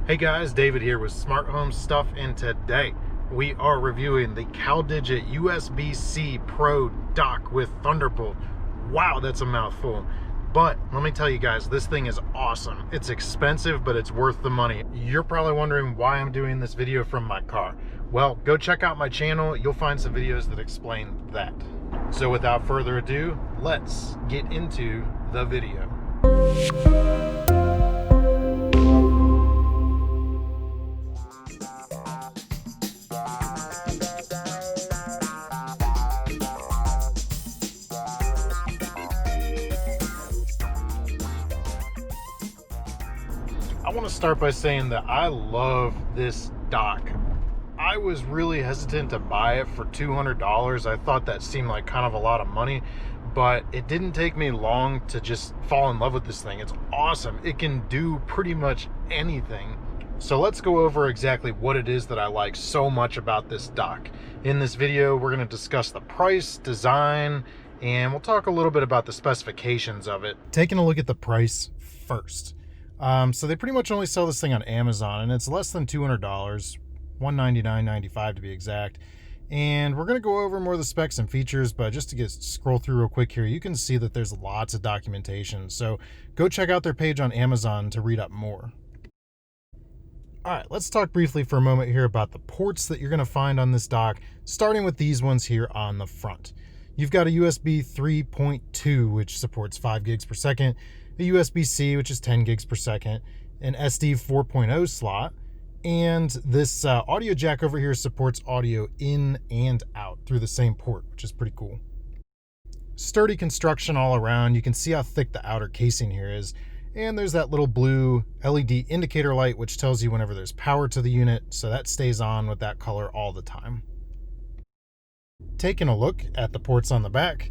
Hey guys, David here with Smart Home Stuff, and today we are reviewing the CalDigit USB-C Pro dock with Thunderbolt. Wow, that's a mouthful. But let me tell you guys, this thing is awesome. It's expensive, but it's worth the money. You're probably wondering why I'm doing this video from my car. Well, go check out my channel. You'll find some videos that explain that. So without further ado, let's get into the video. I want to start by saying that I love this dock. I was really hesitant to buy it for $200. I thought that seemed like kind of a lot of money, but it didn't take me long to just fall in love with this thing. It's awesome. It can do pretty much anything. So let's go over exactly what it is that I like so much about this dock. In this video, we're going to discuss the price, design, and we'll talk a little bit about the specifications of it. Taking a look at the price first. So they pretty much only sell this thing on Amazon, and it's less than $200, $199.95 to be exact. And we're going to go over more of the specs and features, but just to scroll through real quick here, you can see that there's lots of documentation. So go check out their page on Amazon to read up more. All right, let's talk briefly for a moment here about the ports that you're going to find on this dock, starting with these ones here on the front. You've got a USB 3.2, which supports 5 gigs per second, a USB-C, which is 10 gigs per second, an SD 4.0 slot, and this audio jack over here supports audio in and out through the same port, which is pretty cool. Sturdy construction all around. You can see how thick the outer casing here is, and there's that little blue LED indicator light, which tells you whenever there's power to the unit, so that stays on with that color all the time. Taking a look at the ports on the back,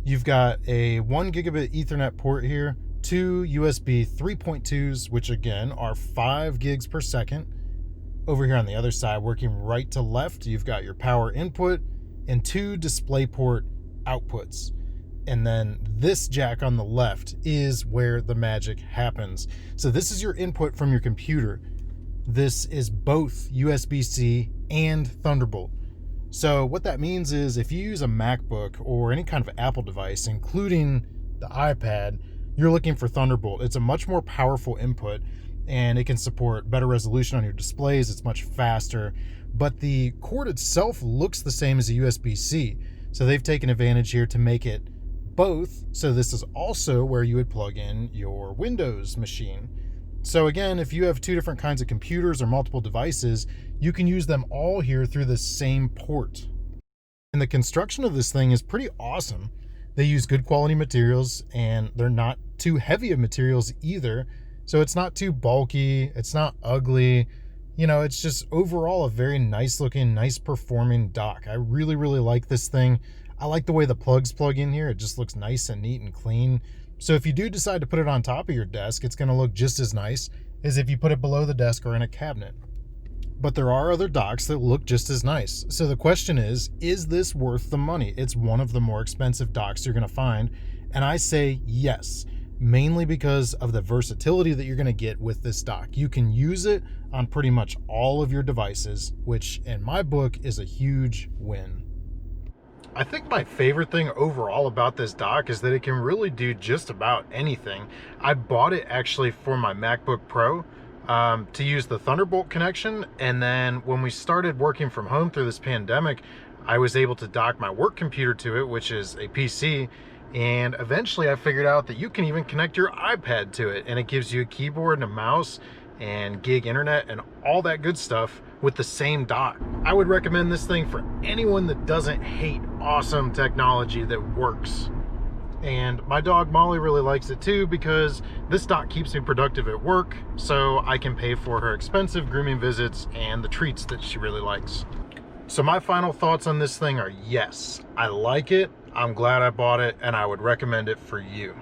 you've got a 1 gigabit Ethernet port here, 2 USB 3.2s, which again are 5 gigs per second. Over here on the other side, working right to left, you've got your power input and 2 DisplayPort outputs. And then this jack on the left is where the magic happens. So this is your input from your computer. This is both USB-C and Thunderbolt. So what that means is if you use a MacBook or any kind of Apple device, including the iPad, you're looking for Thunderbolt. It's a much more powerful input, and it can support better resolution on your displays. It's much faster, but the cord itself looks the same as a USB-C. So they've taken advantage here to make it both. So this is also where you would plug in your Windows machine. So again, if you have 2 different kinds of computers or multiple devices, you can use them all here through the same port. And the construction of this thing is pretty awesome. They use good quality materials, and they're not too heavy of materials either. So it's not too bulky, it's not ugly. You know, it's just overall a very nice looking, nice performing dock. I really, really like this thing. I like the way the plugs plug in here. It just looks nice and neat and clean. So if you do decide to put it on top of your desk, it's going to look just as nice as if you put it below the desk or in a cabinet. But there are other docks that look just as nice. So the question is this worth the money? It's one of the more expensive docks you're going to find. And I say yes, mainly because of the versatility that you're going to get with this dock. You can use it on pretty much all of your devices, which in my book is a huge win. I think my favorite thing overall about this dock is that it can really do just about anything. I bought it actually for my MacBook Pro to use the Thunderbolt connection, and then when we started working from home through this pandemic, I was able to dock my work computer to it, which is a PC, and eventually I figured out that you can even connect your iPad to it, and it gives you a keyboard and a mouse and gig internet and all that good stuff with the same dock. I would recommend this thing for anyone that doesn't hate awesome technology that works. And my dog Molly really likes it too, because this dock keeps me productive at work, so I can pay for her expensive grooming visits and the treats that she really likes. So my final thoughts on this thing are yes, I like it, I'm glad I bought it, and I would recommend it for you.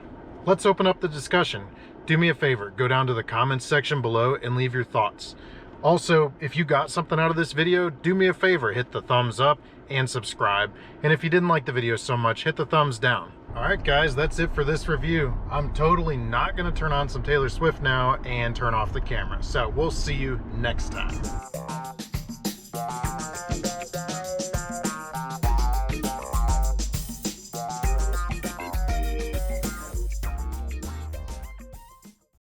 Let's open up the discussion. Do me a favor, go down to the comments section below and leave your thoughts. Also, if you got something out of this video, do me a favor, hit the thumbs up and subscribe. And if you didn't like the video so much, hit the thumbs down. All right, guys, that's it for this review. I'm totally not going to turn on some Taylor Swift now and turn off the camera. So we'll see you next time.